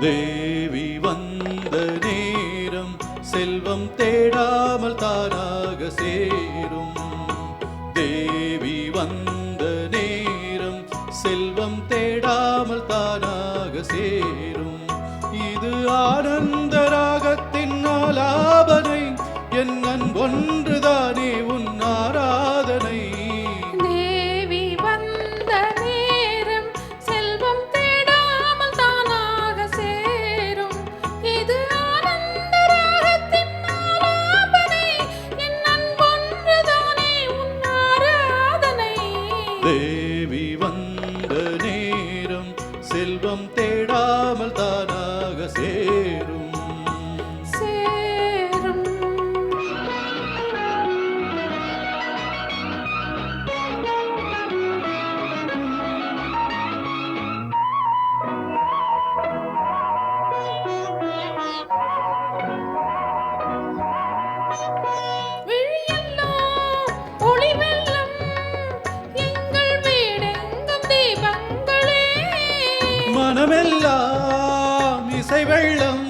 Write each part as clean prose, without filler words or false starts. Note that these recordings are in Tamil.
தேவி வந்த நேரம் செல்வம் தேடாமல் தானாக சேரும். தேவி வந்த நேரம் செல்வம் தேடாமல் தானாக சேரும். இது ஆனந்த ராகத்தின் ஆலாபனை, என் அன்பொன்றுதானே உன் ஆராதனை. தேவி வந்த நேரம் செல்வம் தேடாமல் தானாக சேரும். மனமெல்லாம் இசை வெள்ளம்,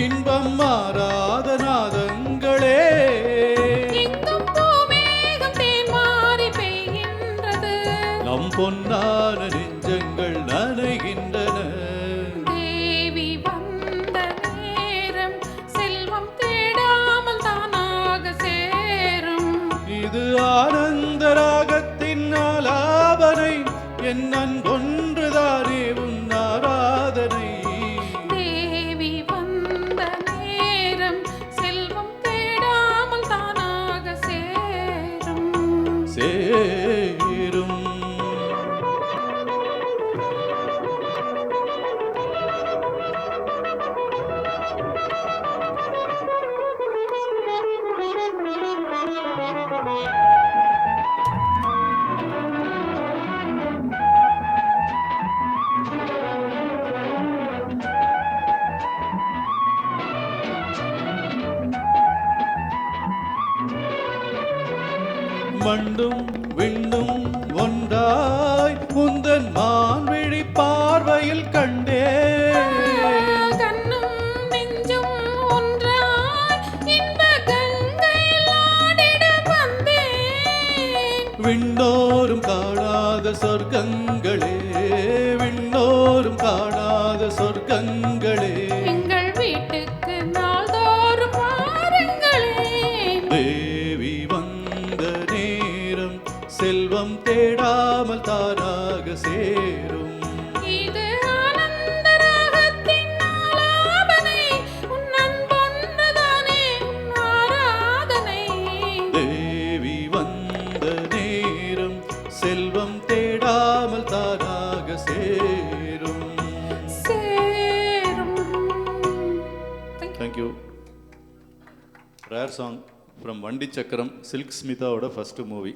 இன்பம் மாறாத நாதங்களே. நம் பொன்னான நெஞ்சங்கள் நனைகின்றன. தேவி வந்த நேரம் செல்வம் தேடாமல் தானாக சேரும். இது ஆனந்த ராகத்தின் ஆலாபனை, என் அன்பொன்றுதானே உன் ஆராதனை. தேவி வந்த நேரம் செல்வம் தேடாமல் தானாக சேரும். சேரும். மண்ணும் விண்ணும் ஒன்றாய் உந்தன் மான்விழி பார்வையில் கண்டே. கண்ணும் நெஞ்சும் ஒன்றாய் இன்ப கங்கையில் ஆடிட வந்தேன். விண்ணோரும் காணாத சொர்க்கங்களே, விண்ணோரும் காணாத சொர்க்கங்களே. எங்கள் வீட்டுக்கு நாள்தோறும் வாருங்களே. தேவி வந்த நேரம் செல்வம் தேடாமல் தானாக சேரும். இது ஆனந்த ராகத்தின் ஆலாபனை, உன் அன்பொன்றுதானே உன் ஆராதனை. தேவி வந்த நேரம் செல்வம் தேடாமல் தானாக சேரும். சேரும். Thank you. Rare song from Vandi Chakram, Silk Smithaoda first movie.